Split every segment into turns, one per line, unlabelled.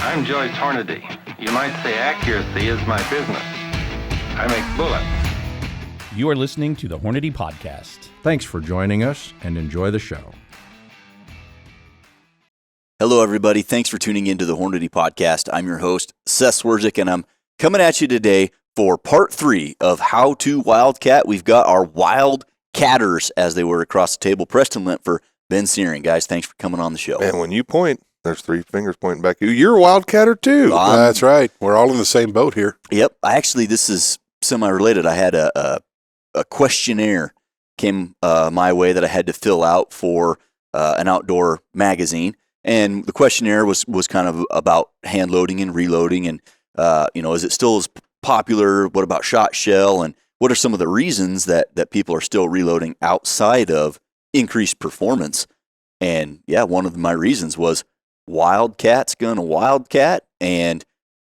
I'm Joyce Hornady. You might say accuracy is my business. I make bullets.
You are listening to the Hornady Podcast.
Thanks for joining us and enjoy the show.
Hello, everybody. Thanks for tuning into the Hornady Podcast. I'm your host, Seth Swerzik, and I'm coming at you today for part 3 of How to Wildcat. We've got our Wildcatters, as they were across the table, Preston Lentfer, Ben Searing. Guys, thanks for coming on the show.
And when you point, there's 3 fingers pointing back at you. You're a Wildcatter, too.
That's right. We're all in the same boat here.
Yep. This is semi-related. I had a questionnaire came my way that I had to fill out for an outdoor magazine. And the questionnaire was kind of about hand loading and reloading and, is it still as popular? What about shot shell? And what are some of the reasons that people are still reloading outside of increased performance? And yeah, one of my reasons was Wildcat's gonna Wildcat, and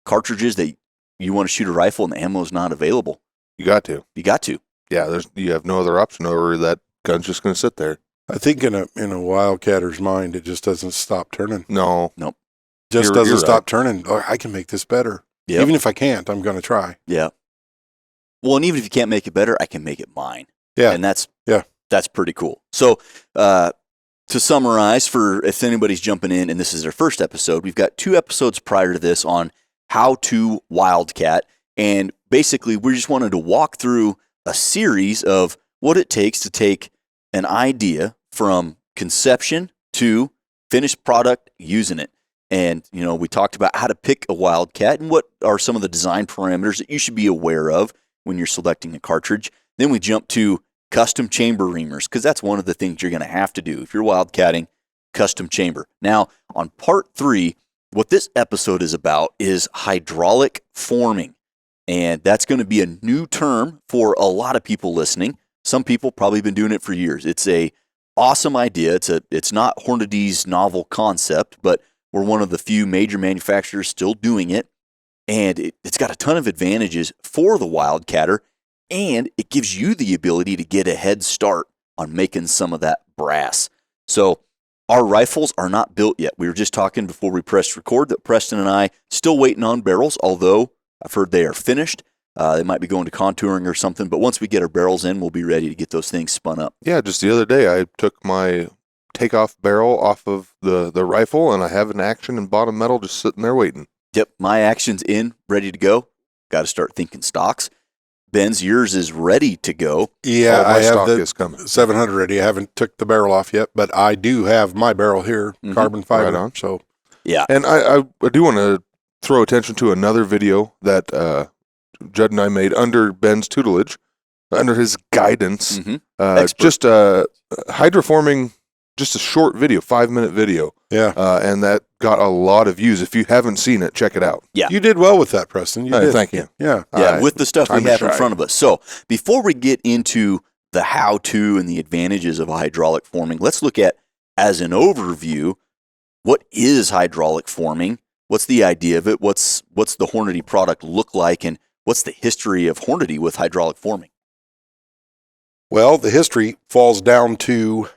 cartridges that you want to shoot a rifle and the ammo is not available.
You got to.
Yeah,
you have no other option, or that gun's just going to sit there.
I think in a wildcatter's mind, it just doesn't stop turning.
No.
Nope.
Just doesn't stop turning. Oh, I can make this better.
Yep.
Even if I can't, I'm going to try.
Yeah. Well, and even if you can't make it better, I can make it mine.
Yeah.
And that's pretty cool. So, to summarize, for if anybody's jumping in and this is their first episode, we've got 2 episodes prior to this on how to Wildcat. And basically, we just wanted to walk through a series of what it takes to take an idea from conception to finished product using it. And, we talked about how to pick a Wildcat and what are some of the design parameters that you should be aware of when you're selecting a cartridge. Then we jump to custom chamber reamers, because that's one of the things you're going to have to do if you're wildcatting, custom chamber. Now, on part 3, what this episode is about is hydraulic forming. And that's going to be a new term for a lot of people listening. Some people probably been doing it for years. It's a awesome idea. It's not Hornady's novel concept, but we're one of the few major manufacturers still doing it. And it's got a ton of advantages for the wildcatter. And it gives you the ability to get a head start on making some of that brass. So our rifles are not built yet. We were just talking before we pressed record that Preston and I still waiting on barrels, although I've heard they are finished. They might be going to contouring or something, but once we get our barrels in, we'll be ready to get those things spun up.
Yeah, just the other day I took my takeoff barrel off of the rifle, and I have an action and bottom metal just sitting there waiting.
Yep, my action's in, ready to go. Got to start thinking stocks. Ben's, yours is ready to go.
Yeah,
my
I have
stock
the
is coming.
700 ready. I haven't took the barrel ough yet, but I do have my barrel here, carbon fiber.
Right on.
So,
yeah.
And I do want to throw attention to another video that Judd and I made under Ben's tutelage, under his guidance. Just hydroforming, just a short video, 5-minute video.
Yeah.
And that got a lot of views. If you haven't seen it, check it out.
Yeah.
You did well with that, Preston. You did.
Thank you.
Yeah.
Yeah, with the stuff we have in
shy.
front of us. So before we get into the how-to and the advantages of hydraulic forming, let's look at, as an overview, what is hydraulic forming? What's the idea of it? What's the Hornady product look like? And what's the history of Hornady with hydraulic forming?
Well, the history falls down to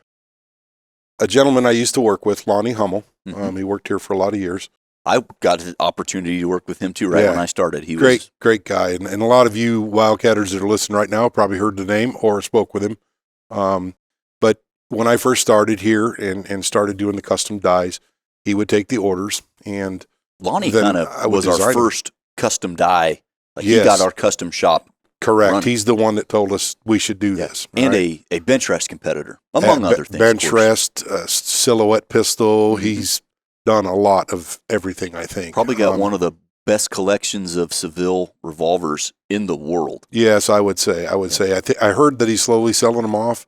a gentleman I used to work with, Lonnie Hummel. He worked here for a lot of years.
I got the opportunity to work with him too, when I started. He was
great guy. And a lot of you Wildcatters that are listening right now probably heard the name or spoke with him. But when I first started here and started doing the custom dies, he would take the orders. And
Lonnie kind of was our first custom die. He got our custom shop.
Correct.
running.
He's the one that told us we should do this.
And
right?
a bench rest competitor, among other things.
Bench rest, silhouette pistol. He's done a lot of everything, I think.
Probably got one of the best collections of Seville revolvers in the world.
Yes, I would say. I heard that he's slowly selling them off.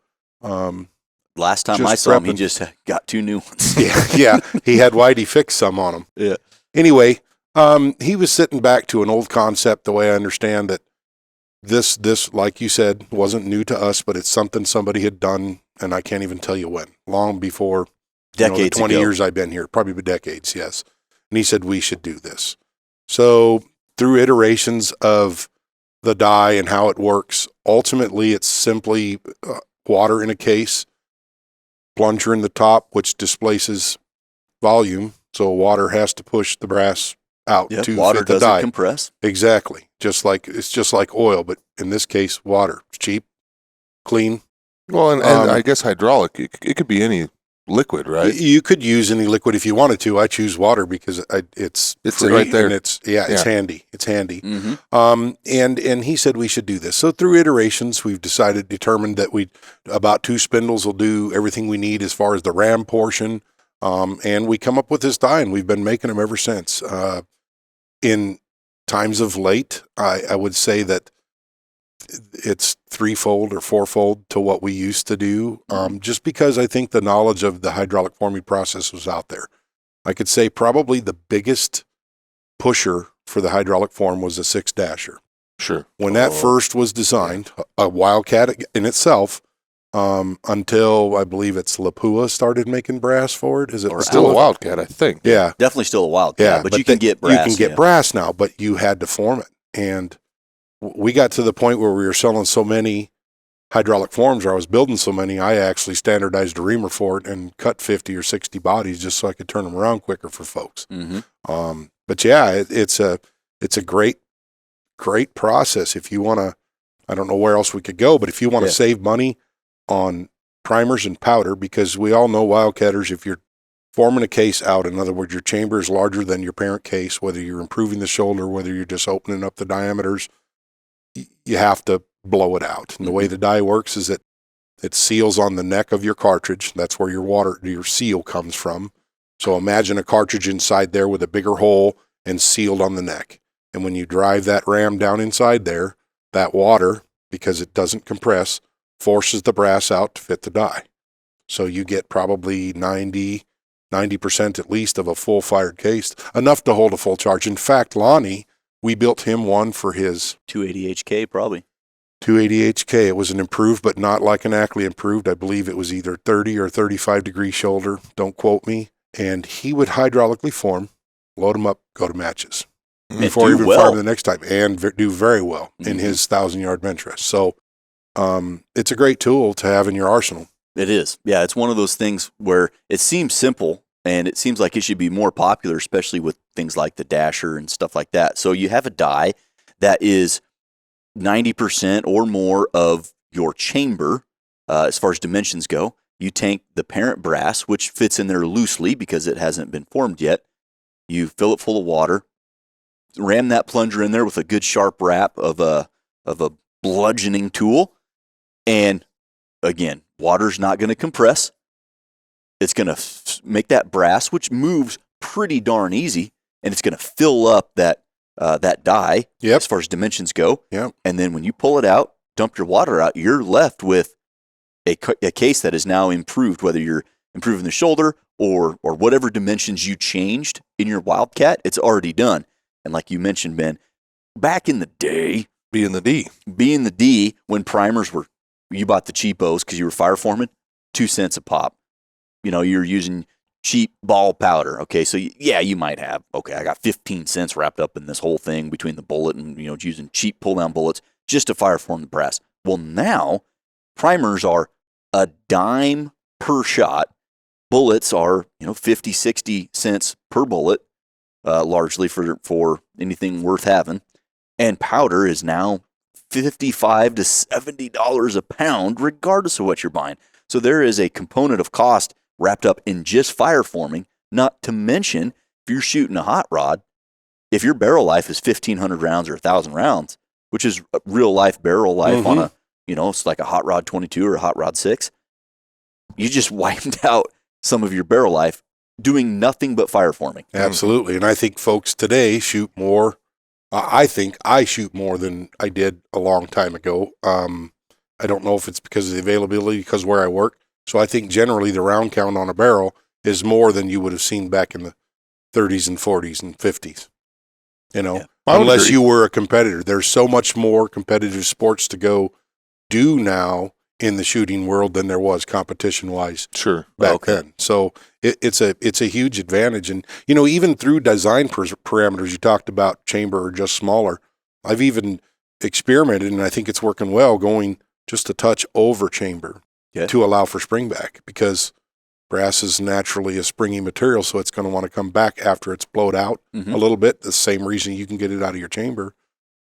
Last time I saw him, he just got 2 new ones.
yeah. He had Whitey fix some on them.
Yeah.
Anyway, he was sitting back to an old concept, the way I understand that this, like you said, wasn't new to us, but it's something somebody had done, and I can't even tell you when, long before
Decades
the 20
ago.
years I've been here, probably decades, yes. And he said, we should do this. So through iterations of the die and how it works, ultimately it's simply water in a case, plunger in the top, which displaces volume. So water has to push the brass out
Yeah,
to
water
fit the
doesn't
dye.
compress.
Exactly. It's just like oil, but in this case, water. It's cheap, clean.
Well, and I guess hydraulic, it could be any liquid, right?
You could use any liquid if you wanted to. I choose water because it's free
right there.
and it's handy. It's handy.
Mm-hmm.
And he said we should do this. So through iterations, we've determined that about 2 spindles will do everything we need as far as the ram portion. And we come up with this dye, and we've been making them ever since. In times of late, I would say that it's 3-fold or 4-fold to what we used to do, just because I think the knowledge of the hydraulic forming process was out there. I could say probably the biggest pusher for the hydraulic form was a 6-dasher.
Sure.
When that first was designed, a Wildcat in itself, until I believe it's Lapua started making brass for it. Is it
Still a Wildcat, I think.
Yeah.
Definitely still a Wildcat,
Yeah,
but you can get brass.
You can get brass now, but you had to form it. And we got to the point where we were selling so many hydraulic forms, or I was building so many, I actually standardized a reamer for it and cut 50 or 60 bodies just so I could turn them around quicker for folks.
Mm-hmm.
But yeah, it's a great process. If you want to, I don't know where else we could go, but if you want to save money on primers and powder, because we all know wildcatters, if you're forming a case out, in other words, your chamber is larger than your parent case, whether you're improving the shoulder, whether you're just opening up the diameters, you have to blow it out. And the way the dye works is that it seals on the neck of your cartridge. That's where your seal comes from. So imagine a cartridge inside there with a bigger hole and sealed on the neck. And when you drive that ram down inside there, that water, because it doesn't compress, forces the brass out to fit the die. So you get probably 90% at least of a full-fired case, enough to hold a full charge. In fact, Lonnie, we built him one for his
280 HK probably.
280 HK. It was an improved, but not like an Ackley improved. I believe it was either 30 or 35 degree shoulder. Don't quote me. And he would hydraulically form, load them up, go to matches before he even fired the next time, and do very well in his 1,000-yard bench rest. So it's a great tool to have in your arsenal.
It is. Yeah, it's one of those things where it seems simple, and it seems like it should be more popular, especially with things like the dasher and stuff like that. So you have a die that is 90% or more of your chamber as far as dimensions go. You take the parent brass, which fits in there loosely because it hasn't been formed yet. You fill it full of water, ram that plunger in there with a good sharp wrap of a bludgeoning tool, and again, water's not going to compress. It's going to make that brass, which moves pretty darn easy, and it's going to fill up that die as far as dimensions go.
Yep.
And then when you pull it out, dump your water out, you're left with a case that is now improved, whether you're improving the shoulder or whatever dimensions you changed in your Wildcat, it's already done. And like you mentioned, Ben, back in the day,
being the D,
when primers were, you bought the cheapos because you were fire foreman, 2 cents a pop. You're using cheap ball powder. Okay, so you might have, I got 15 cents wrapped up in this whole thing between the bullet and, using cheap pull-down bullets just to fire form the brass. Well, now, primers are a dime per shot. Bullets are, 50, 60 cents per bullet, largely for anything worth having. And powder is now $55 to $70 a pound, regardless of what you're buying. So there is a component of cost wrapped up in just fire forming, not to mention if you're shooting a hot rod, if your barrel life is 1,500 rounds or 1,000 rounds, which is real life barrel life on a, it's like a hot rod 22 or a hot rod 6, you just wiped out some of your barrel life doing nothing but fire forming.
Absolutely. And I think folks today shoot more. I think I shoot more than I did a long time ago. I don't know if it's because of the availability, because where I work. So I think generally the round count on a barrel is more than you would have seen back in the 30s and 40s and 50s. Unless you were a competitor. There's so much more competitive sports to go do now in the shooting world than there was competition-wise back then. So it's a huge advantage. And, even through design parameters, you talked about chamber or just smaller. I've even experimented, and I think it's working well, going just a touch over chamber to allow for spring back, because Brass is naturally a springy material, so it's going to want to come back after it's blowed out a little bit. The same reason you can get it out of your chamber.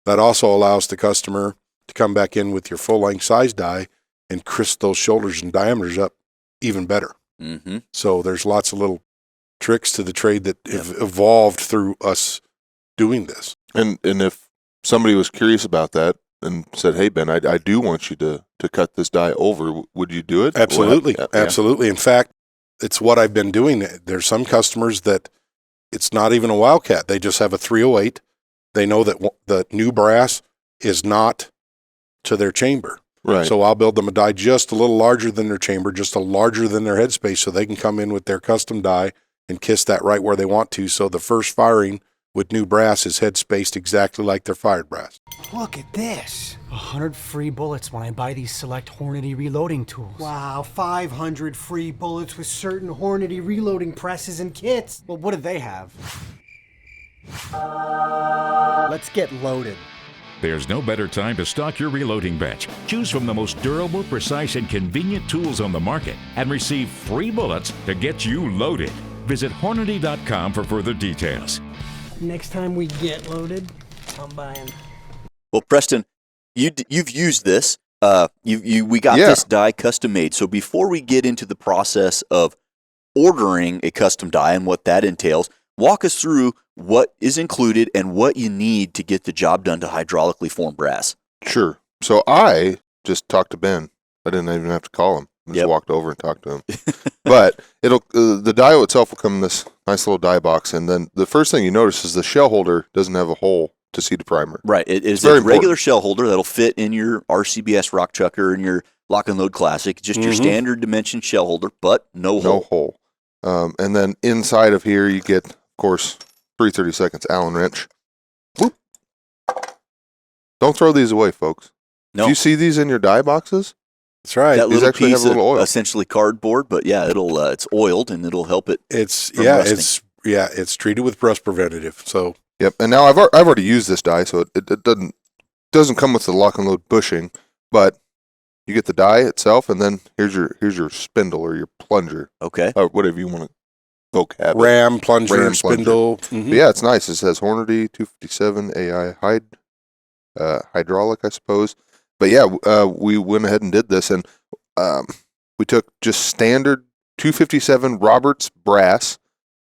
That also allows the customer to come back in with your full-length size die and crisp those shoulders and diameters up even better. So there's lots of little tricks to the trade that have evolved through us doing this.
And if somebody was curious about that and said, "Hey Ben, I do want you to cut this die over," would you do it?
Absolutely, absolutely. In fact, it's what I've been doing. There's some customers that it's not even a Wildcat; they just have a 308. They know that the new brass is not to their chamber.
Right.
So I'll build them a die just a little larger than their chamber, just a larger than their headspace, so they can come in with their custom die and kiss that right where they want to. So the first firing with new brass is head spaced exactly like their fired brass.
Look at this. 100 free bullets when I buy these select Hornady reloading tools.
Wow, 500 free bullets with certain Hornady reloading presses and kits.
Well, what do they have?
Let's get loaded.
There's no better time to stock your reloading bench. Choose from the most durable, precise, and convenient tools on the market and receive free bullets to get you loaded. Visit Hornady.com for further details.
Next time we get loaded, I'm buying.
Well, Preston, you've used this. We got this die custom made. So before we get into the process of ordering a custom die and what that entails, walk us through what is included and what you need to get the job done to hydraulically form brass.
Sure. So I just talked to Ben. I didn't even have to call him. I just walked over and talked to him. But the die itself will come in this nice little die box, and then the first thing you notice is the shell holder doesn't have a hole to seat a primer.
Right. It is a regular shell holder that'll fit in your RCBS Rock Chucker and your Lock and Load Classic. Just your standard dimension shell holder, but no hole.
And then inside of here you get, of course, 3/32 seconds Allen wrench. Whoop. Don't throw these away, folks.
No.
If you see these in your die boxes,
that's right.
That
these
little
actually
piece
have a little
of
oil.
essentially cardboard, but it's oiled and it'll help it.
It's treated with rust preventative. So
and now I've already used this die, so it doesn't come with the lock and load bushing, but you get the die itself, and then here's your spindle or your plunger.
Okay.
Or whatever you want to vocab.
Ram, plunger, spindle.
But yeah, it's nice. It says Hornady 257 AI hydraulic, I suppose. But yeah, we went ahead and did this, and we took just standard 257 Roberts brass,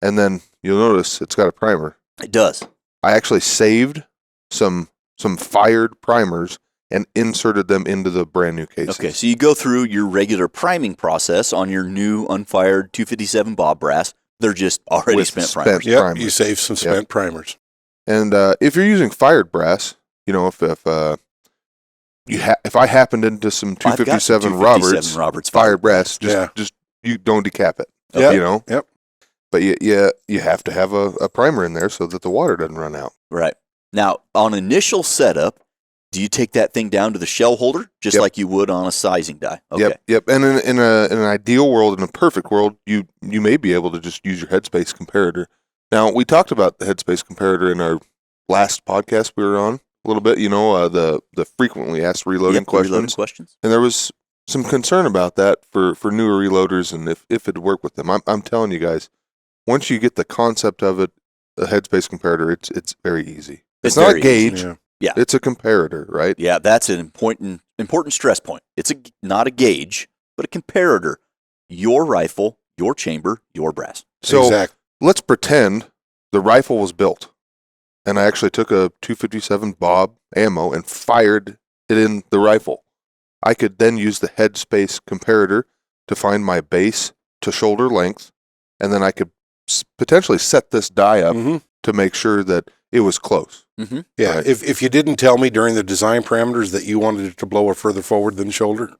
and then you'll notice it's got a primer.
It does.
I actually saved some fired primers and inserted them into the brand new cases.
Okay, so you go through your regular priming process on your new unfired 257 Bob brass. They're just already spent primers.
Yep, you save some spent primers.
And if you're using fired brass, if I happened into some 257 Roberts fired brass, just you don't decap it.
Yep.
But you have to have a primer in there so that the water doesn't run out.
Right. Now, on initial setup, do you take that thing down to the shell holder just like you would on a sizing die? Okay.
Yep. And in an ideal world, in a perfect world, you may be able to just use your headspace comparator. Now, we talked about the headspace comparator in our last podcast we were on a little bit. The frequently asked reloading questions. And there was some concern about that for newer reloaders and if it'd work with them. I'm telling you guys, once you get the concept of it, a headspace comparator, it's very easy. It's not a gauge.
Yeah.
It's a comparator, right?
Yeah, that's an important stress point. It's not a gauge, but a comparator. Your rifle, your chamber, your brass.
So let's pretend the rifle was built, and I actually took a 257 Bob ammo and fired it in the rifle. I could then use the headspace comparator to find my base to shoulder length, and then I could potentially set this die up to make sure that it was close.
Mm-hmm. Yeah, right. If you didn't tell me during the design parameters that you wanted it to blow further forward than chamber,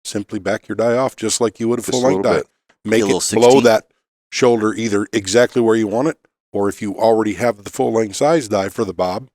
simply back your die off just like you would a full-length die. Make it blow that shoulder either exactly where you want it, or if you already have the full-length size die for the Bob,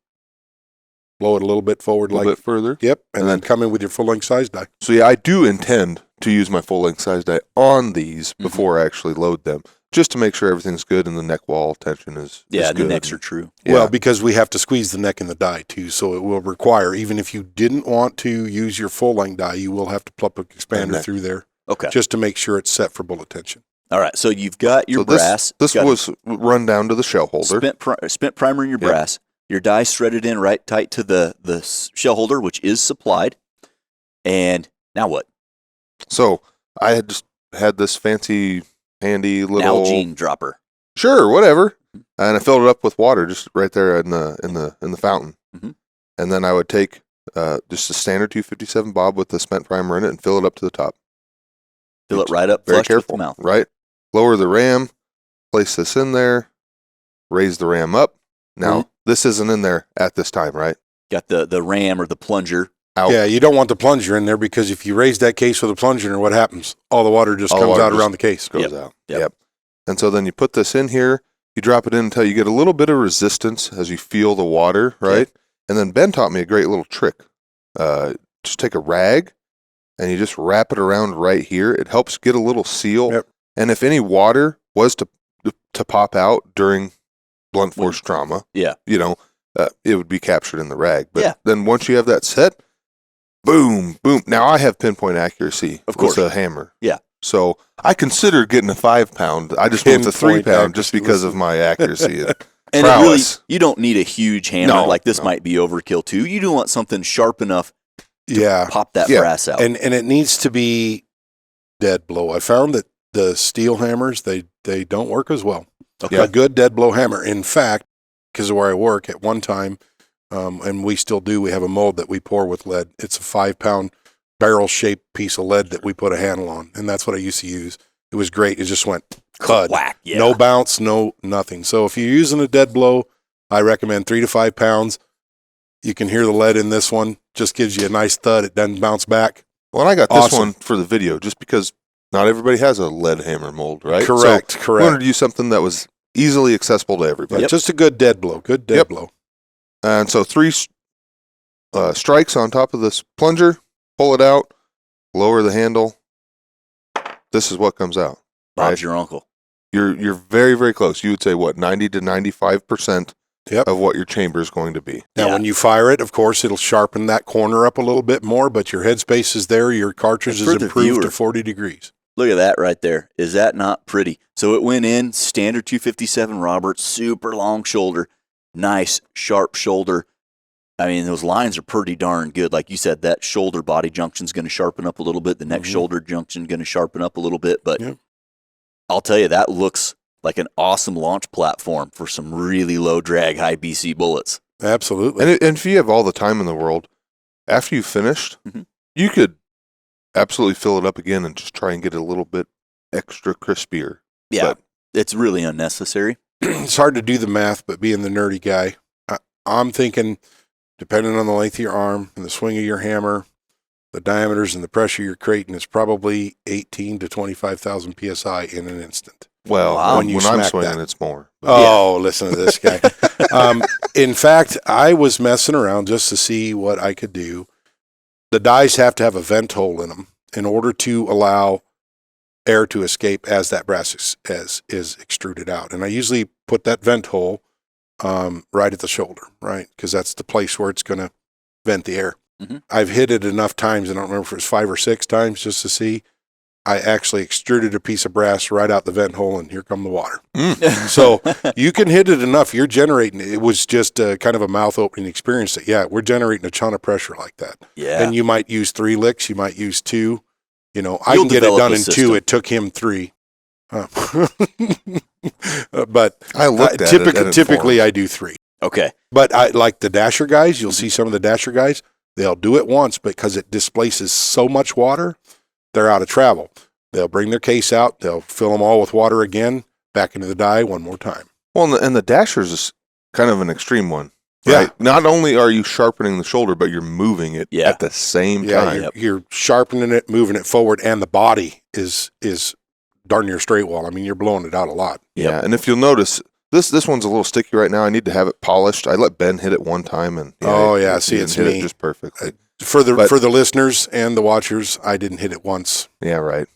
blow it a little bit forward,
a little bit further.
Yep, and then come in with your full-length size die.
So yeah, I do intend to use my full-length size die on these before I actually load them, just to make sure everything's good and the neck wall tension is good.
The necks are true.
Yeah. Well, because we have to squeeze the neck in the die too, so it will require, even if you didn't want to use your full-length die, you will have to plug an expander through there.
Okay.
just to make sure it's set for bullet tension.
All right. So you've got your brass.
This was run down to the shell holder.
Spent primer in your brass. Your die threaded in right tight to the shell holder, which is supplied. And now what?
So I had just had this fancy, handy little
Nalgene dropper.
Sure, whatever. And I filled it up with water just right there in the fountain.
Mm-hmm.
And then I would take just a standard 257 bob with the spent primer in it and fill it up to the top.
Fill it right up,
very
flush
careful,
with the mouth.
Right? Lower the ram, place this in there, raise the ram up. Now, this isn't in there at this time, right?
Got the ram or the plunger
out.
Yeah, you don't want the plunger in there because if you raise that case with a plunger, what happens? All the water just comes out around the case.
Goes out. Yep. And so then you put this in here, you drop it in until you get a little bit of resistance as you feel the water, right? Okay. And then Ben taught me a great little trick. Just take a rag and you just wrap it around right here. It helps get a little seal.
Yep.
And if any water was to pop out during blunt force trauma, it would be captured in the rag. But then once you have that set, boom, boom. Now I have pinpoint accuracy with a hammer.
Yeah.
So I considered getting a 5-pound. I just went to 3-pound just because of my accuracy.
And it really, you don't need a huge hammer like this might be overkill too. You do want something sharp enough to pop that brass out.
And it needs to be dead blow. I found that the steel hammers, they don't work as well.
Okay.
A good dead blow hammer. In fact, because of where I work at one time, and we still do, we have a mold that we pour with lead. It's a 5-pound barrel-shaped piece of lead that we put a handle on, and that's what I used to use. It was great. It just went thud.
Whack, yeah.
No bounce, no nothing. So if you're using a dead blow, I recommend 3 to 5 pounds. You can hear the lead in this one. Just gives you a nice thud. It doesn't bounce back.
Well, and I got this one for the video just because not everybody has a lead hammer mold, right?
Correct,
so
correct.
I wanted to use something that was easily accessible to everybody.
Just a good dead blow. Good dead blow.
And so 3 strikes on top of this plunger, pull it out, lower the handle. This is what comes out.
Bob's your uncle.
You're very, very close. You would say, 90 to 95% of what your chamber is going to be.
Now, when you fire it, of course, it'll sharpen that corner up a little bit more, but your headspace is there. Your cartridge is improved to 40 degrees.
Look at that right there. Is that not pretty? So it went in, standard 257 Roberts, super long shoulder, nice, sharp shoulder. I mean, those lines are pretty darn good. Like you said, that shoulder body junction is going to sharpen up a little bit. The next shoulder junction going to sharpen up a little bit. But I'll tell you, that looks like an awesome launch platform for some really low drag, high BC bullets.
Absolutely.
And if you have all the time in the world, after you've finished, you could absolutely fill it up again and just try and get it a little bit extra crispier.
Yeah,
but
it's really unnecessary.
It's hard to do the math, but being the nerdy guy, I'm thinking, depending on the length of your arm and the swing of your hammer, the diameters and the pressure you're creating, it's probably 18 to 25,000 PSI in an instant.
Well, when I'm swinging, it's more.
Listen to this guy. In fact, I was messing around just to see what I could do. The dies have to have a vent hole in them in order to allow air to escape as that brass is extruded out. And I usually put that vent hole right at the shoulder, right? Because that's the place where it's going to vent the air. I've hit it enough times, I don't remember if it was 5 or 6 times, just to see. I actually extruded a piece of brass right out the vent hole, and here come the water. So you can hit it enough. You're generating. It was just kind of a mouth-opening experience that, we're generating a ton of pressure like that.
Yeah.
And you might use 3 licks. You might use 2. You know, I can get it done in 2. It took him 3. But
I looked at it
typically I do 3.
Okay.
But I like the dasher guys. You'll see some of the dasher guys. They'll do it once, but because it displaces so much water, they're out of travel. They'll bring their case out. They'll fill them all with water again, back into the die one more time.
Well, and the dashers is kind of an extreme one. Right? Not only are you sharpening the shoulder, but you're moving it at the same time.
You're sharpening it, moving it forward, and the body is darn near straight wall. I mean, you're blowing it out a lot.
Yeah, and if you'll notice, this one's a little sticky right now. I need to have it polished. I let Ben hit it one time, and
see, it's
hit
me.
it just perfectly.
For the listeners and the watchers, I didn't hit it once.
Yeah, right.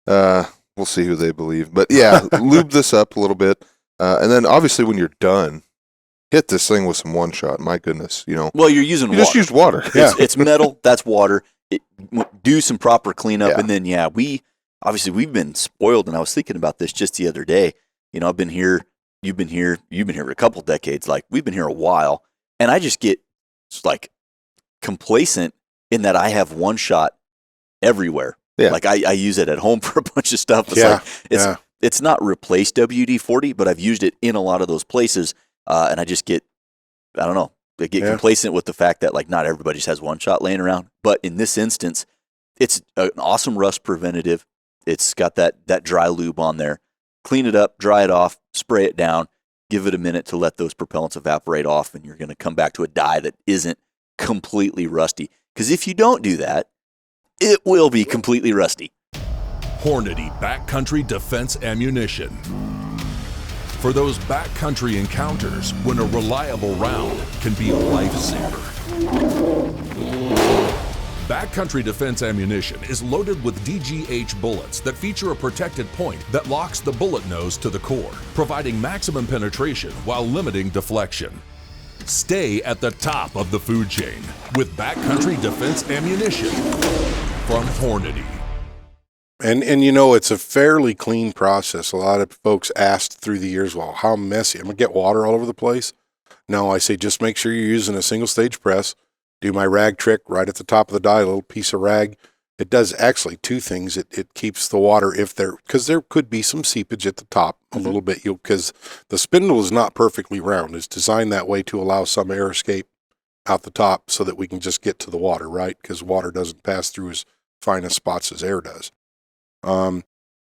We'll see who they believe, but lube this up a little bit, and then obviously when you're done, hit this thing with some one shot. My goodness,
Well, you're using water.
Just use water.
It's metal. That's water. Do some proper cleanup, and then we obviously we've been spoiled, and I was thinking about this just the other day. You know, I've been here, you've been here for a couple decades. Like, we've been here a while, and I just get like complacent in that I have one shot everywhere.
Yeah.
Like, I use it at home for a bunch of stuff. It's not replaced WD-40, but I've used it in a lot of those places, and I just get, I don't know, I get complacent with the fact that, like, not everybody just has one shot laying around. But in this instance, it's an awesome rust preventative. It's got that dry lube on there. Clean it up, dry it off, spray it down, give it a minute to let those propellants evaporate off, and you're going to come back to a dye that isn't completely rusty. Because if you don't do that, it will be completely rusty.
Hornady Backcountry Defense Ammunition. For those backcountry encounters when a reliable round can be a lifesaver. Backcountry Defense Ammunition is loaded with DGH bullets that feature a protected point that locks the bullet nose to the core, providing maximum penetration while limiting deflection. Stay at the top of the food chain with Backcountry Defense Ammunition from Hornady.
And you know, it's a fairly clean process. A lot of folks asked through the years, well, how messy? I'm going to get water all over the place. No, I say just make sure you're using a single stage press. Do my rag trick right at the top of the die, a little piece of rag. It does actually two things. It keeps the water, because there could be some seepage at the top a little bit, because the spindle is not perfectly round. It's designed that way to allow some air escape out the top so that we can just get to the water, right? Because water doesn't pass through as fine as spots as air does.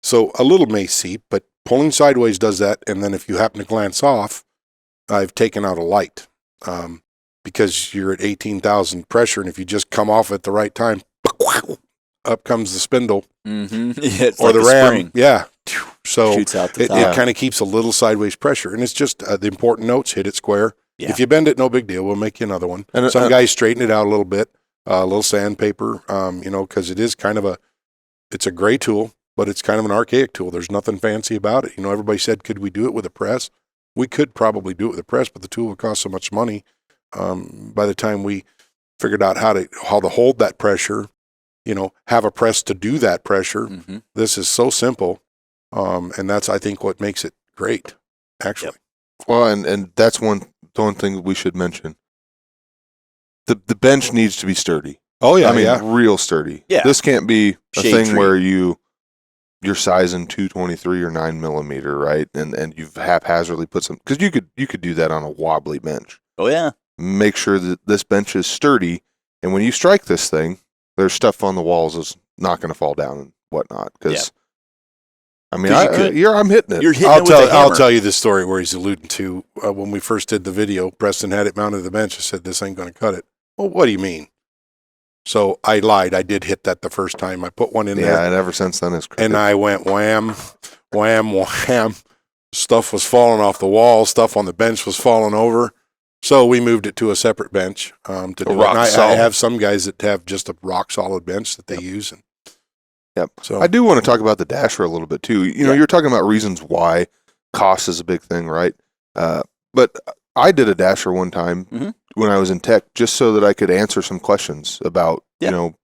So a little may seep, but pulling sideways does that. And then if you happen to glance off, I've taken out a light, because you're at 18,000 pressure. And if you just come off at the right time, up comes the spindle
Yeah, it's
or
like
the
a
ram.
spring.
Yeah. So
Shoots out the
it
top.
kind of keeps a little sideways pressure. And it's just the important notes: hit it square.
Yeah.
If you bend it, no big deal. We'll make you another one.
And
Some guys straighten it out a little bit, a little sandpaper, because it is kind of it's a gray tool, but it's kind of an archaic tool. There's nothing fancy about it. You know, everybody said, could we do it with a press? We could probably do it with a press, but the tool would cost so much money. By the time we figured out how to hold that pressure, have a press to do that pressure, this is so simple. And that's, I think, what makes it great, actually.
Yep.
Well, and that's one thing we should mention. The bench needs to be sturdy.
Oh, yeah.
I mean, real sturdy.
Yeah.
This can't be a
Shade
thing
tree.
where you're sizing 223 or 9mm, right? And you've haphazardly put some, because you could do that on a wobbly bench.
Oh, yeah.
Make sure that this bench is sturdy, and when you strike this thing, there's stuff on the walls that's not going to fall down and whatnot. Because I mean, I'm hitting it.
You're hitting it with a hammer.
I'll tell you the story where he's alluding to when we first did the video. Preston had it mounted to the bench. I said, "This ain't going to cut it." Well, what do you mean? So I lied. I did hit that the first time. I put one in there.
Yeah, and ever since then it's crooked.
And I went wham, wham, wham. Stuff was falling off the wall. Stuff on the bench was falling over. So we moved it to a separate bench to do it. And I have some guys that have just a rock solid bench that they use. And so
I do want to talk about the dasher a little bit too. You know, you're talking about reasons why cost is a big thing, right? But I did a dasher one time when I was in tech, just so that I could answer some questions about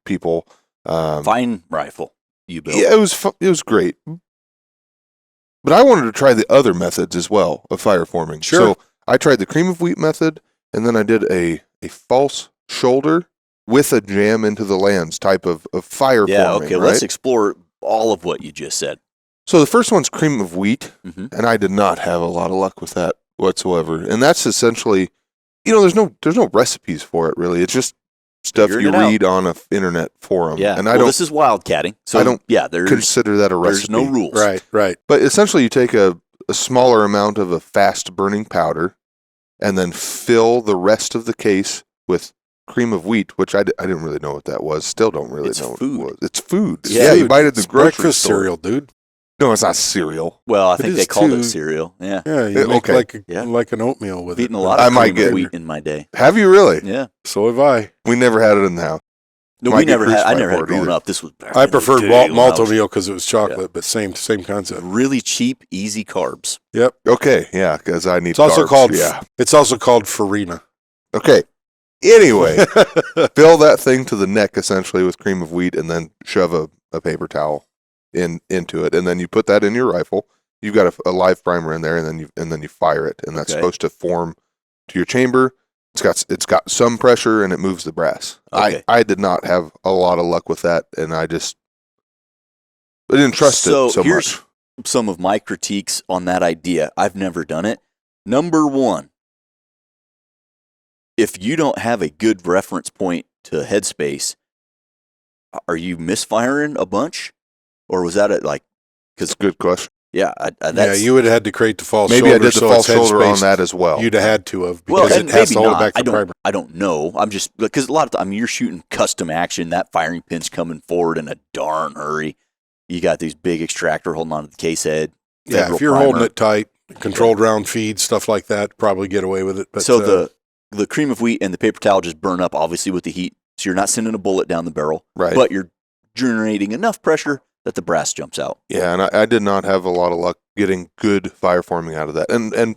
people.
Fine rifle you built.
Yeah, it was great. But I wanted to try the other methods as well of fire forming.
Sure.
So I tried the cream of wheat method, and then I did a false shoulder with a jam into the lands type of fire forming.
Yeah, okay,
right?
let's explore all of what you just said.
So the first one's cream of wheat, and I did not have a lot of luck with that whatsoever. And that's essentially, there's no recipes for it really. It's just stuff you read on an internet forum.
Yeah,
and
this is wildcatting, so
I don't
there's
consider that a recipe.
There's no rules.
Right.
But essentially, you take a smaller amount of a fast burning powder, and then fill the rest of the case with cream of wheat, which I didn't really know what that was. Still don't really know what it was. It's food.
Yeah,
you buy it at the grocery
breakfast
store.
cereal, dude.
No, it's not cereal.
Well, I think they called
too.
it cereal. Yeah.
Yeah, you make
Okay.
like an oatmeal with
I've
it.
eaten a lot
I
of
might
cream of
get-
wheat in my day.
Have you really?
Yeah.
So have I.
We never had it in the house.
No,
Might
we
get
never had. I
crucified
never
for
had
it
growing
either.
up. This was. back
I
in the
preferred
day when I
malt
was
meal because it was chocolate, but same concept.
really cheap, easy carbs.
Yep.
Okay, yeah, because I need.
It's also
carbs.
called.
Yeah.
It's also called farina.
Okay. Anyway, fill that thing to the neck essentially with cream of wheat, and then shove a paper towel into it, and then you put that in your rifle. You've got a live primer in there, and then you fire it, and that's supposed to form to your chamber. It's got some pressure, and it moves the brass.
Okay.
I did not have a lot of luck with that, and I didn't trust it so
here's
much.
Some of my critiques on that idea. I've never done it. Number one, if you don't have a good reference point to headspace, are you misfiring a bunch, or was that
It's a good question.
Yeah,
you would have had to create the false
Maybe
shoulder.
I did the false shoulder on that as well.
You'd have had to have,
well,
because it has to hold back the primer.
I don't know. I'm just, because a lot of times, you're shooting custom action. That firing pin's coming forward in a darn hurry. You got these big extractor holding onto the case head.
Yeah, if you're holding it tight, controlled round feed, stuff like that, probably get away with it. But
so the cream of wheat and the paper towel just burn up, obviously, with the heat. So you're not sending a bullet down the barrel.
Right.
But you're generating enough pressure that the brass jumps out.
Yeah, and I did not have a lot of luck getting good fire forming out of that. And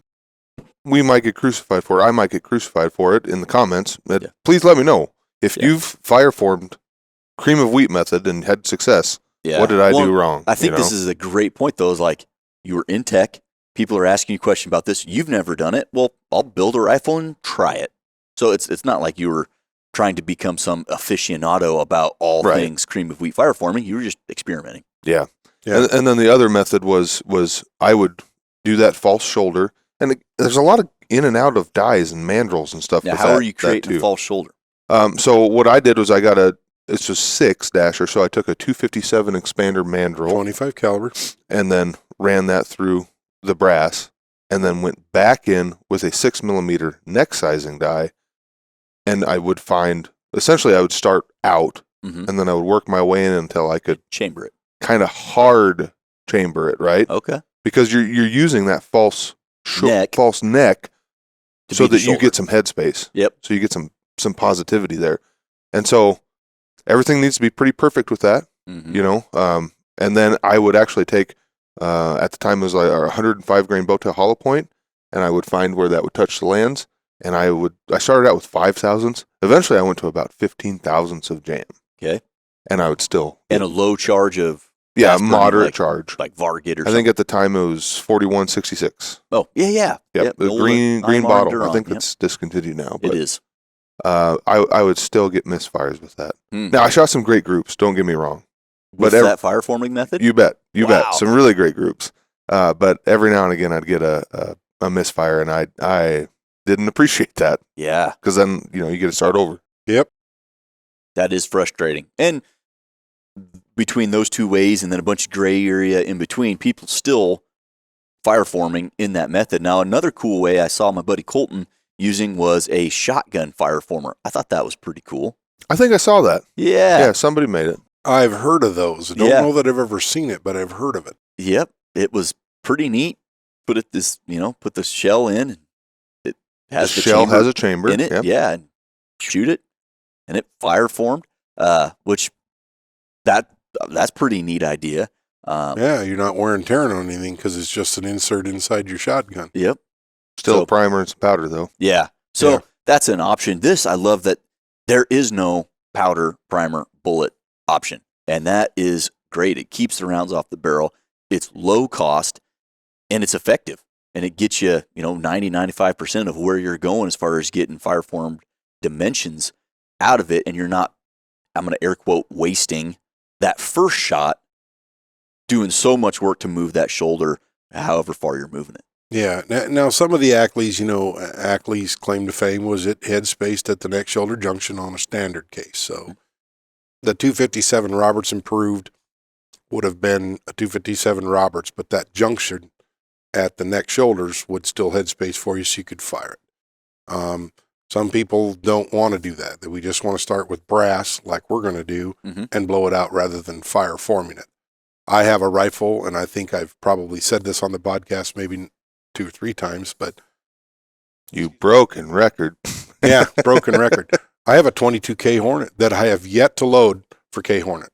we might get crucified for it. I might get crucified for it in the comments. But please let me know. If you've fire formed cream of wheat method and had success, what did I do wrong?
I think this is a great point, though, is like, you were in tech. People are asking you questions about this. You've never done it. Well, I'll build a rifle and try it. So it's not like you were trying to become some aficionado about all things cream of wheat fire forming. You were just experimenting.
Yeah. And then the other method was I would do that false shoulder, and there's a lot of in and out of dies and mandrels and stuff.
Now, how are you creating a false shoulder?
So what I did was I got it's a 6-dasher, so I took a 257 expander mandrel,
25 caliber,
and then ran that through the brass, and then went back in with a 6mm neck sizing die, and I would essentially I would start out, and then I would work my way in until I could
chamber it,
kind of hard chamber it, right?
Okay.
Because you're using that false neck so that you get some headspace.
Yep.
So you get some positivity there, and so everything needs to be pretty perfect with that, you know. And then I would actually take at the time it was like our 105 grain bowtail hollow point, and I would find where that would touch the lands, and I started out with 5 thousandths. Eventually, I went to about 15 thousandths of jam.
Okay.
And I would still
and a low charge of
moderate charge,
like Vargate or
something. I think at the time it was 4166.
Oh yeah.
Yep. The green bottle. I think it's discontinued now. But,
it is.
I would still get misfires with that. Now I shot some great groups. Don't get me wrong.
With that fire forming method?
You bet. You bet. Some really great groups. But every now and again I'd get a misfire, and I didn't appreciate that.
Yeah.
Because then, you get to start over.
Yep.
That is frustrating. And between those two ways and then a bunch of gray area in between, people still fire forming in that method. Now, another cool way I saw my buddy Colton using was a shotgun fire former. I thought that was pretty cool.
I think I saw that.
Yeah.
Yeah, somebody made it.
I've heard of those. I don't know that I've ever seen it, but I've heard of it.
Yep. It was pretty neat. Put the shell in. It has the
shell has a chamber
in it. Yep. Yeah. And shoot it. And it fire formed, which that's pretty neat idea.
You're not wearing tearing on anything because it's just an insert inside your shotgun.
Yep.
Still a primer and some powder, though.
Yeah. So that's an option. I love that there is no powder, primer, bullet option. And that is great. It keeps the rounds off the barrel. It's low cost, and it's effective. And it gets you, 90, 95% of where you're going as far as getting fire formed dimensions out of it. And you're not, I'm going to air quote, wasting that first shot doing so much work to move that shoulder however far you're moving it.
Yeah. Now some of the Ackley's, Ackley's claim to fame was it head spaced at the neck shoulder junction on a standard case. So the 257 Roberts improved would have been a 257 Roberts, but that junction at the neck shoulders would still head space for you so you could fire it. Some people don't want to do that. That we just want to start with brass like we're going to do and blow it out rather than fire forming it. I have a rifle, and I think I've probably said this on the podcast maybe 2 or 3 times, but
you broken record.
Yeah, broken record. I have a 22K Hornet that I have yet to load for K Hornet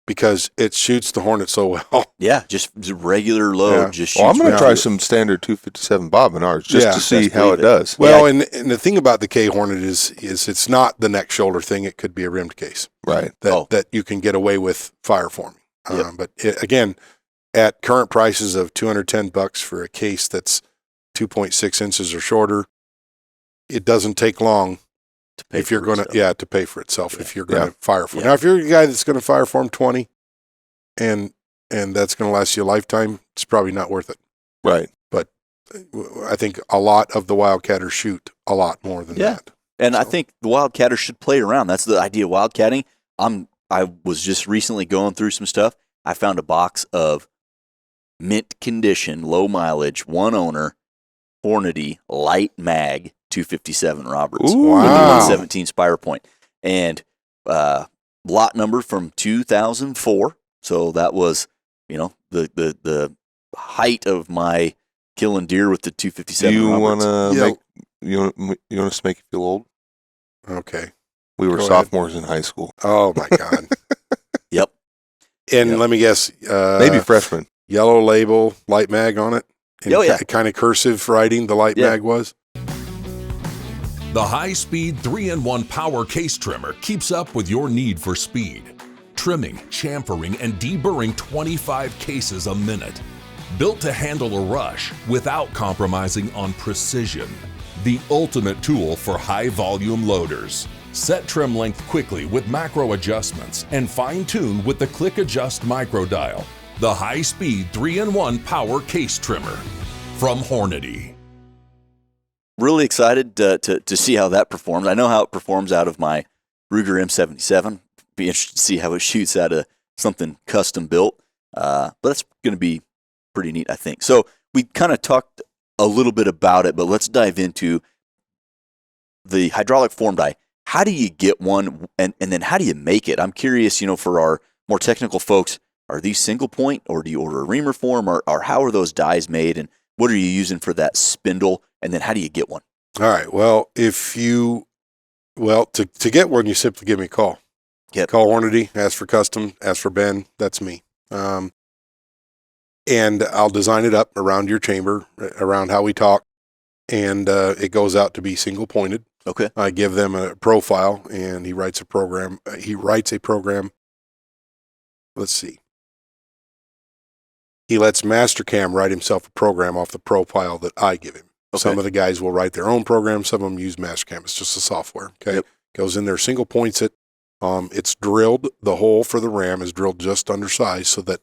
because it shoots the Hornet so well.
Yeah, just regular load.
Yeah.
Just shoots.
Well, I'm going to try some standard 257 bob and ours just to see how it does.
Well, and the thing about the K Hornet is it's not the neck shoulder thing. It could be a rimmed case.
Right.
That you can get away with fire forming. But again, at current prices of $210 for a case that's 2.6 inches or shorter, it doesn't take long
To pay
if you're
for
going
itself.
to pay for itself
Yeah.
if you're going to fire for it.
Yeah.
Now, if you're a guy that's going to fire for them 20 and that's going to last you a lifetime, it's probably not worth it.
Right.
But I think a lot of the wildcatters shoot a lot more than that.
And I
So-
think the wildcatters should play around. That's the idea of wildcatting. I was just recently going through some stuff. I found a box of mint condition, low mileage, one owner, Hornady light mag 257 Roberts.
Ooh.
With the
Wow.
117 Spire point. And lot number from 2004. So that was, the height of my killing deer with the 257
Do you
Roberts.
want to
Yeah.
make you want us to make you feel old?
Okay.
We were
Go ahead.
sophomores in high school,
Oh, my God.
Yep.
And
Yep.
let me guess.
maybe freshmen.
Yellow label, light mag on it. And
Oh, yeah.
Kind of cursive writing the light
Yeah.
mag was.
The high-speed 3-in-1 power case trimmer keeps up with your need for speed. Trimming, chamfering, and deburring 25 cases a minute. Built to handle a rush without compromising on precision. The ultimate tool for high-volume loaders. Set trim length quickly with macro adjustments and fine-tune with the Click Adjust micro dial. The high-speed 3-in-1 power case trimmer from Hornady.
Really excited to see how that performs. I know how it performs out of my Ruger M77. Be interested to see how it shoots out of something custom built. But that's going to be pretty neat, I think. So we kind of talked a little bit about it, but let's dive into the hydraulic form die. How do you get one, and then how do you make it? I'm curious, for our more technical folks, are these single point, or do you order a reamer form, or how are those dies made, and what are you using for that spindle, and then how do you get one?
All right. Well, to get one, you simply give me a call.
Yep.
Call Hornady, ask for custom, ask for Ben. That's me. And I'll design it up around your chamber, around how we talk. And it goes out to be single pointed.
Okay.
I give them a profile, and he writes a program. Let's see. He lets Mastercam write himself a program off the profile that I give him.
Okay.
Some of the guys will write their own program. Some of them use Mastercam. It's just a software. Okay.
Yep.
Goes in there, single points it. It's drilled. The hole for the ram is drilled just undersized so that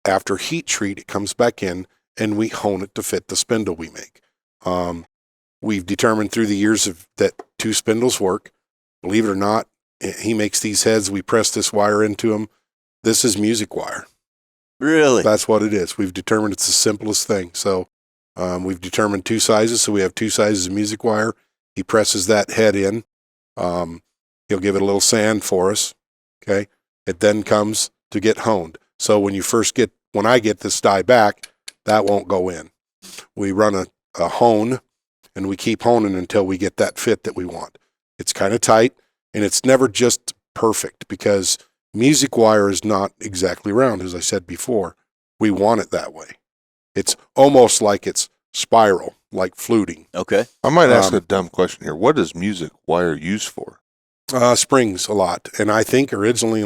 after heat treat, it comes back in, and we hone it to fit the spindle we make. We've determined through the years that 2 spindles work. Believe it or not, he makes these heads. We press this wire into them. This is music wire.
Really?
That's what it is. We've determined it's the simplest thing. So we've determined 2 sizes. So we have 2 sizes of music wire. He presses that head in. He'll give it a little sand for us. Okay. It then comes to get honed. So when I get this die back, that won't go in. We run a hone, and we keep honing until we get that fit that we want. It's kind of tight, and it's never just perfect because music wire is not exactly round, as I said before. We want it that way. It's almost like it's spiral, like fluting.
Okay.
I might ask a dumb question here. What is music wire used for?
Springs a lot, and I think originally,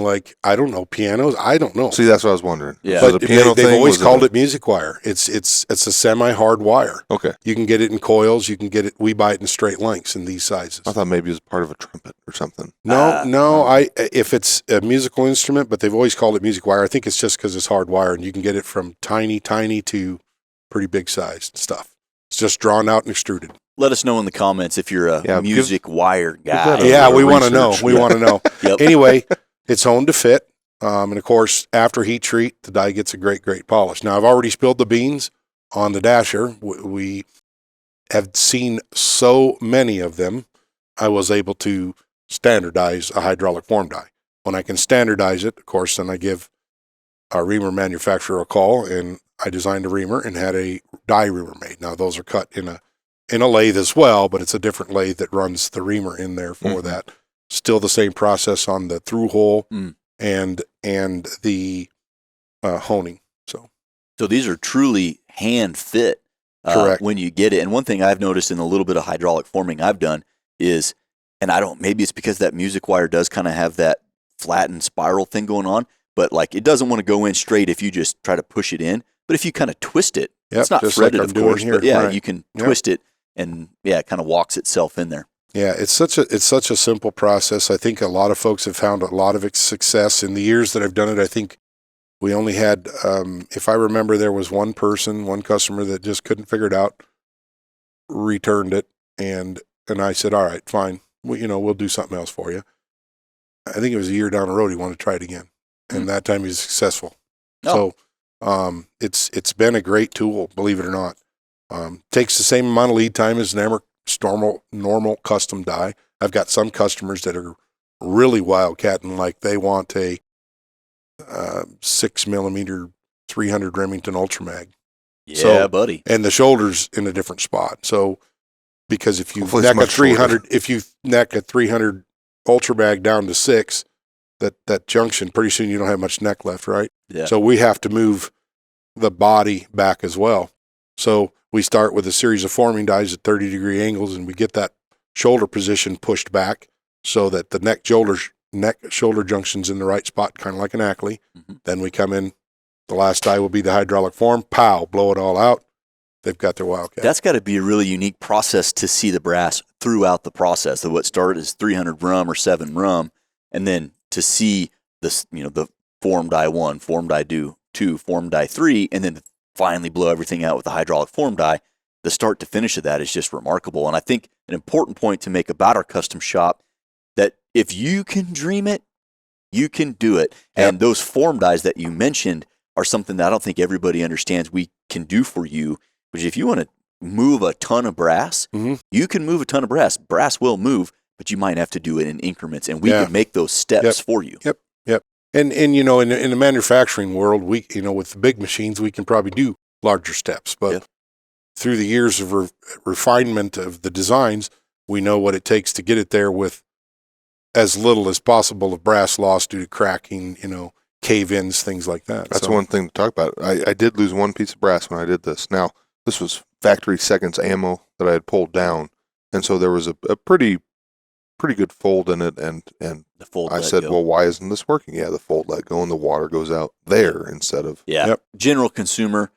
pianos. I don't know.
See, that's what I was wondering.
Yeah.
So
But
the piano
they've
thing
always
was
called it music wire. It's a semi-hard wire.
Okay.
You can get it in coils. You can get it. We buy it in straight lengths in these sizes.
I thought maybe it was part of a trumpet or something.
If it's a musical instrument, but they've always called it music wire. I think it's just because it's hard wire, and you can get it from tiny to pretty big sized stuff. It's just drawn out and extruded.
Let us know in the comments if you're a
Yeah,
music wire guy.
that a-
Yeah,
little
we want to know.
research.
We want to know.
Yep.
Anyway, it's honed to fit. And of course, after heat treat, the die gets a great polish. Now, I've already spilled the beans on the dasher. We have seen so many of them, I was able to standardize a hydraulic form die. When I can standardize it, of course, then I give our reamer manufacturer a call, and I designed a reamer and had a die reamer made. Now, those are cut in a lathe as well, but it's a different lathe that runs the reamer in there for that. Still the same process on the through hole and the honing.
So these are truly hand fit
Correct.
when you get it. And one thing I've noticed in the little bit of hydraulic forming I've done is, and maybe it's because that music wire does kind of have that flattened spiral thing going on, but like it doesn't want to go in straight if you just try to push it in. But if you kind of twist it, it's not threaded,
like
of course,
here,
but yeah,
right.
you can twist it, and it kind of walks itself in there.
Yeah, it's such a simple process. I think a lot of folks have found a lot of success in the years that I've done it. I think we only had, if I remember, there was one customer that just couldn't figure it out, returned it, and I said, all right, fine, we'll do something else for you. I think it was a year down the road he wanted to try it again, and that time he was successful.
Oh.
So it's been a great tool, believe it or not. Takes the same amount of lead time as an normal custom die. I've got some customers that are really wildcatting, like they want a 6mm 300 Remington Ultra Mag.
Yeah, buddy.
And the shoulder's in a different spot. So because if you
Hopefully
neck
it's
a
much
300, if you neck a 300 Ultra Mag down to 6, that junction, pretty soon you don't have much neck left, right?
Yeah.
So we have to move the body back as well. So we start with a series of forming dies at 30-degree angles, and we get that shoulder position pushed back so that the neck shoulder junction's in the right spot, kind of like an Ackley.
Mm-hmm.
Then we come in. The last die will be the hydraulic form. Pow, blow it all out. They've got their Wildcat.
That's got to be a really unique process to see the brass throughout the process. So what started as 300 rum or 7 rum, and then to see this, the form die 1, form die 2, form die 3, and then finally blow everything out with the hydraulic form die. The start to finish of that is just remarkable. And I think an important point to make about our custom shop, that if you can dream it, you can do it.
Yep.
And those form dies that you mentioned are something that I don't think everybody understands we can do for you. Which if you want to move a ton of brass, you can move a ton of brass. Brass will move, but you might have to do it in increments, and we can make those steps for you.
Yep. And in the manufacturing world, we with the big machines, we can probably do larger steps. But through the years of refinement of the designs, we know what it takes to get it there with as little as possible of brass loss due to cracking, cave-ins, things like that.
That's one thing to talk about. I did lose one piece of brass when I did this. Now, this was factory seconds ammo that I had pulled down, and so there was a pretty good fold in it, and
The fold
I
let
said,
go.
well, why isn't this working? Yeah, the fold let go and the water goes out there instead of...
Yeah.
Yep.
General consumer,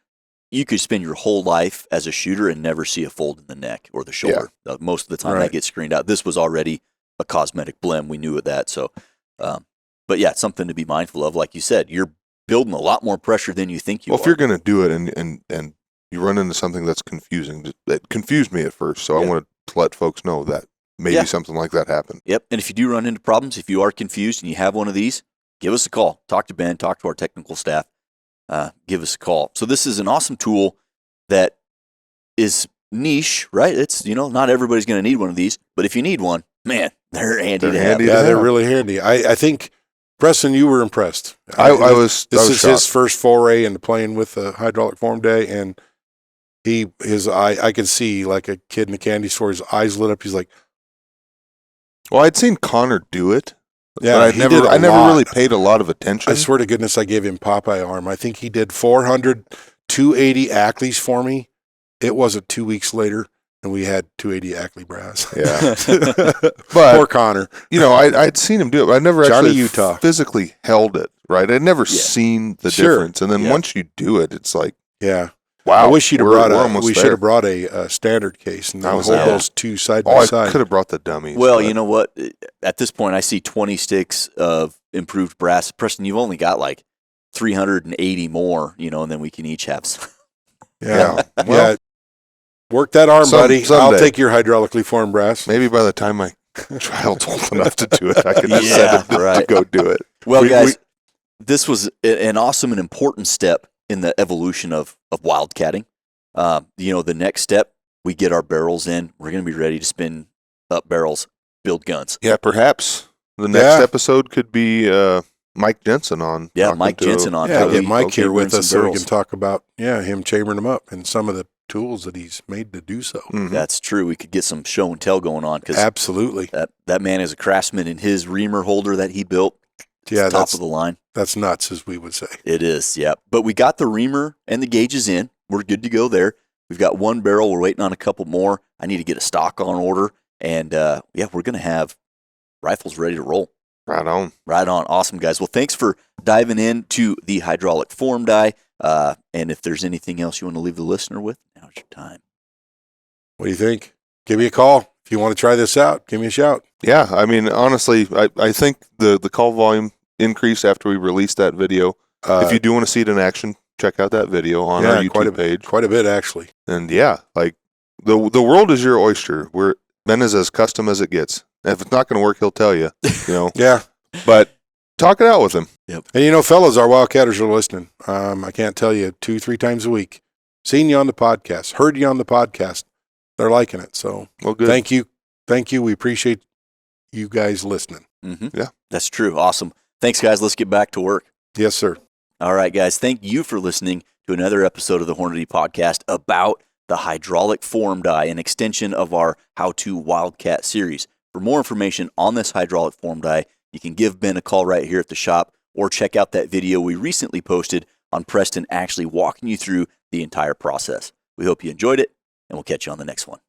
you could spend your whole life as a shooter and never see a fold in the neck or the shoulder. Most of the time that gets screened out. This was already a cosmetic blem. We knew of that. So, but yeah, it's something to be mindful of. Like you said, you're building a lot more pressure than you think you are.
Well, if you're going to do it and you run into something that's confusing, that confused me at first, so I wanted to let folks know that maybe something like that happened.
Yep. And if you do run into problems, if you are confused and you have one of these, give us a call. Talk to Ben, talk to our technical staff. Give us a call. So this is an awesome tool that is niche, right? It's, not everybody's going to need one of these, but if you need one, man, they're handy to have.
Yeah, they're really handy. I think, Preston, you were impressed.
This
is his first foray into playing with the hydraulic form day, and I could see like a kid in a candy store, his eyes lit up. He's like,
well, I'd seen Connor do it.
yeah,
but I never really paid a lot of attention.
I swear to goodness, I gave him Popeye arm. I think he did 400, 280 Ackleys for me. It wasn't 2 weeks later, and we had 280 Ackley brass.
Yeah. But
poor Connor.
I'd seen him do it, but I never
Johnny
actually
Utah.
physically held it, right? I'd never seen the difference. And then once you do it, it's like,
yeah.
wow.
I wish you'd have
we
should have brought a standard case and hold those two side by
I
side.
could have brought the dummies.
Well, you know what? At this point, I see 20 sticks of improved brass. Preston, you've only got like 380 more, and then we can each have some.
Yeah.
Well,
yeah. Work that arm, buddy.
someday.
I'll take your hydraulically formed brass.
Maybe by the time my child's old enough to do it, I could just send him to go do it.
Well, guys, this was an awesome and important step in the evolution of wildcatting. The next step, we get our barrels in. We're going to be ready to spin up barrels, build guns.
Yeah, perhaps the next episode could be Mike Jensen on.
Yeah, Mike Jensen on.
Yeah, get Mike here with
burn
us
some
so we
barrels.
can talk about him chambering them up and some of the tools that he's made to do so.
Mhm.
That's true. We could get some show and tell going on because
Absolutely.
that man is a craftsman, and his reamer holder that he built,
Yeah,
top of the line.
That's nuts, as we would say.
It is, yeah. But we got the reamer and the gauges in. We're good to go there. We've got one barrel. We're waiting on a couple more. I need to get a stock on order. And, we're going to have rifles ready to roll.
Right on.
Right on. Awesome, guys. Well, thanks for diving into the hydraulic form die. And if there's anything else you want to leave the listener with, now's your time.
What do you think? Give me a call. If you want to try this out, give me a shout.
Yeah, I mean, honestly, I think the call volume increased after we released that video. If you do want to see it in action, check out that video on our YouTube page.
Quite a bit, actually.
And yeah, like the world is your oyster. Ben is as custom as it gets. And if it's not going to work, he'll tell you.
Yeah.
But talk it out with him.
Yep.
And fellas, our Wildcatters are listening. I can't tell you 2-3 times a week. Seen you on the podcast, heard you on the podcast. They're liking it. So
well, good.
Thank you. We appreciate you guys listening.
Mm-hmm.
Yeah.
That's true. Awesome. Thanks, guys. Let's get back to work.
Yes, sir.
All right, guys. Thank you for listening to another episode of the Hornady podcast about the hydraulic form die, an extension of our How to Wildcat series. For more information on this hydraulic form die, you can give Ben a call right here at the shop or check out that video we recently posted on Preston actually walking you through the entire process. We hope you enjoyed it, and we'll catch you on the next one.